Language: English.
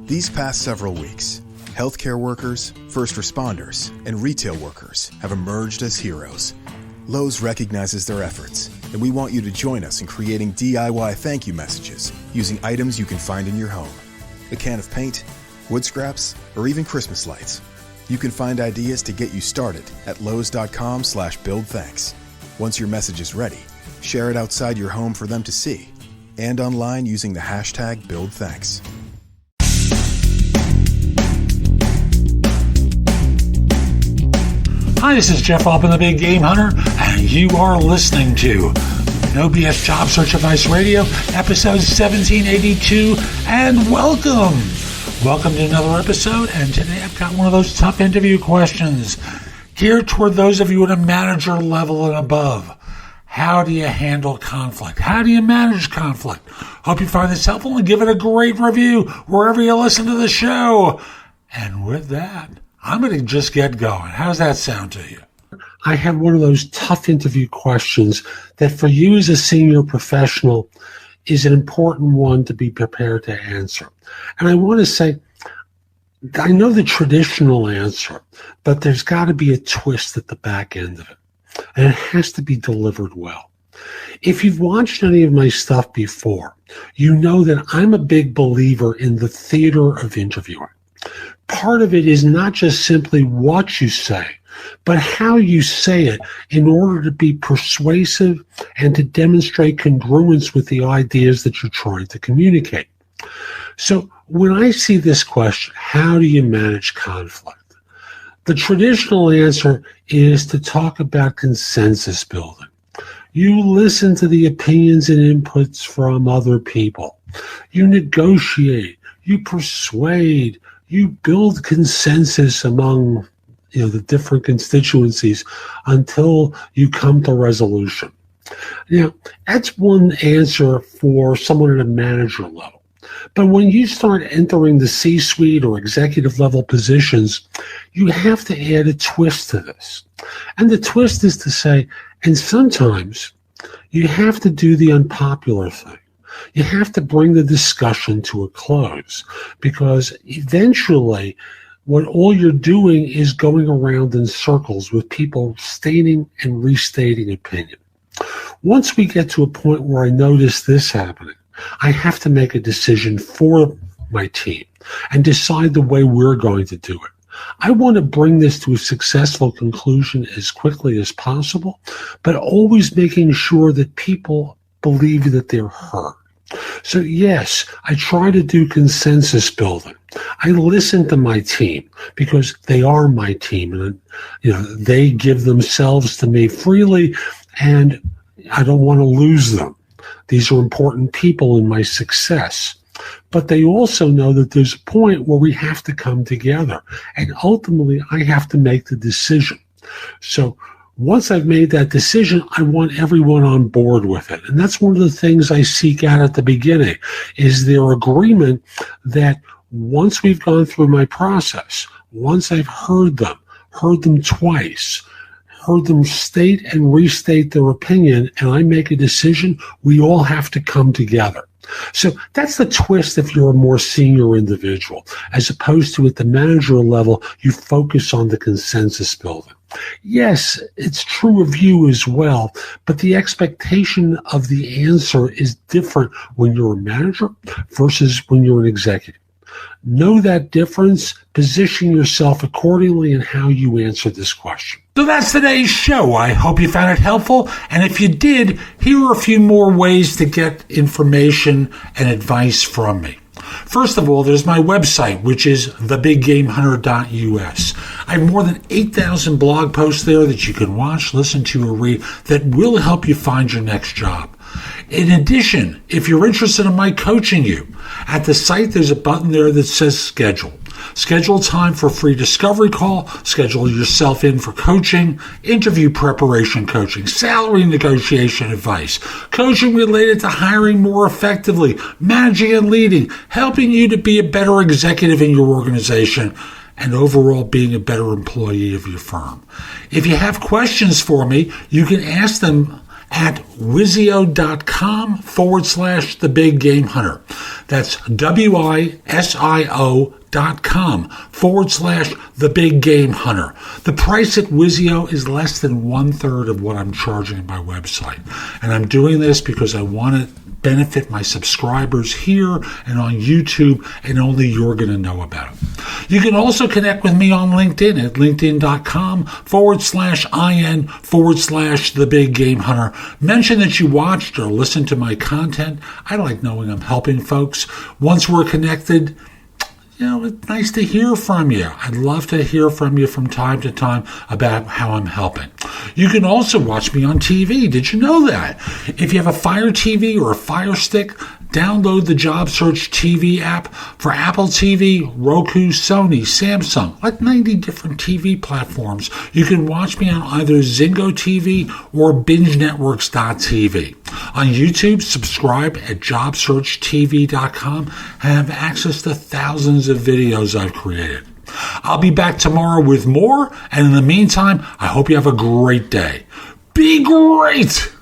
These past several weeks, healthcare workers, first responders, and retail workers have emerged as heroes. Lowe's recognizes their efforts, and we want you to join us in creating DIY thank you messages using items you can find in your home. A can of paint, wood scraps, or even Christmas lights. You can find ideas to get you started at lowes.com/buildthanks. Once your message is ready, share it outside your home for them to see, and online using the hashtag #BuildThanks. Hi, this is Jeff Altman, the Big Game Hunter, and you are listening to No BS Job Search Advice Radio, episode 1782, and welcome! Welcome to another episode, and today I've got one of those tough interview questions geared toward those of you at a manager level and above. How do you handle conflict? How do you manage conflict? Hope you find this helpful and give it a great review wherever you listen to the show. And with that, I'm going to just get going. How's that sound to you? I have one of those tough interview questions that for you as a senior professional is an important one to be prepared to answer. And I want to say, I know the traditional answer, but there's got to be a twist at the back end of it. And it has to be delivered well. If you've watched any of my stuff before, you know that I'm a big believer in the theater of interviewing. Part of it is not just simply what you say, but how you say it in order to be persuasive and to demonstrate congruence with the ideas that you're trying to communicate. So when I see this question, how do you manage conflict? The traditional answer is to talk about consensus building. You listen to the opinions and inputs from other people. You negotiate, you persuade, you build consensus among the different constituencies until you come to resolution. That's one answer for someone at a manager level. But when you start entering the C-suite or executive level positions, you have to add a twist to this. And the twist is to say, and sometimes you have to do the unpopular thing. You have to bring the discussion to a close, because eventually what all you're doing is going around in circles with people stating and restating opinion. Once we get to a point where I notice this happening, I have to make a decision for my team and decide the way we're going to do it. I want to bring this to a successful conclusion as quickly as possible, but always making sure that people believe that they're heard. So yes, I try to do consensus building. I listen to my team because they are my team, and they give themselves to me freely, and I don't want to lose them. These are important people in my success. But they also know that there's a point where we have to come together, and ultimately I have to make the decision. So once I've made that decision, I want everyone on board with it. And that's one of the things I seek out at the beginning, is their agreement that once we've gone through my process, once I've heard them twice, heard them state and restate their opinion, and I make a decision, we all have to come together. So that's the twist if you're a more senior individual, as opposed to at the manager level, you focus on the consensus building. Yes, it's true of you as well, but the expectation of the answer is different when you're a manager versus when you're an executive. Know that difference, position yourself accordingly in how you answer this question. So that's today's show. I hope you found it helpful. And if you did, here are a few more ways to get information and advice from me. First of all, there's my website, which is thebiggamehunter.us. I have more than 8,000 blog posts there that you can watch, listen to, or read that will help you find your next job. In addition, if you're interested in my coaching you, at the site there's a button there that says schedule. Schedule time for a free discovery call, schedule yourself in for coaching, interview preparation coaching, salary negotiation advice, coaching related to hiring more effectively, managing and leading, helping you to be a better executive in your organization, and overall being a better employee of your firm. If you have questions for me, you can ask them at Wizio.com/The Big Game Hunter. That's WISIO.com/The Big Game Hunter. The price at Wizio is less than 1/3 of what I'm charging at my website. And I'm doing this because I want to benefit my subscribers here and on YouTube, and only you're going to know about it. You can also connect with me on LinkedIn at linkedin.com/IN/The Big Game Hunter. Mention that you watched or listened to my content. I like knowing I'm helping folks. Once we're connected, it's nice to hear from you. I'd love to hear from you from time to time about how I'm helping. You can also watch me on TV. Did you know that? If you have a Fire TV or a Fire Stick, download the Job Search TV app for Apple TV, Roku, Sony, Samsung, like 90 different TV platforms. You can watch me on either Zingo TV or BingeNetworks.tv. On YouTube, subscribe at JobSearchTV.com and have access to thousands of videos I've created. I'll be back tomorrow with more, and in the meantime, I hope you have a great day. Be great!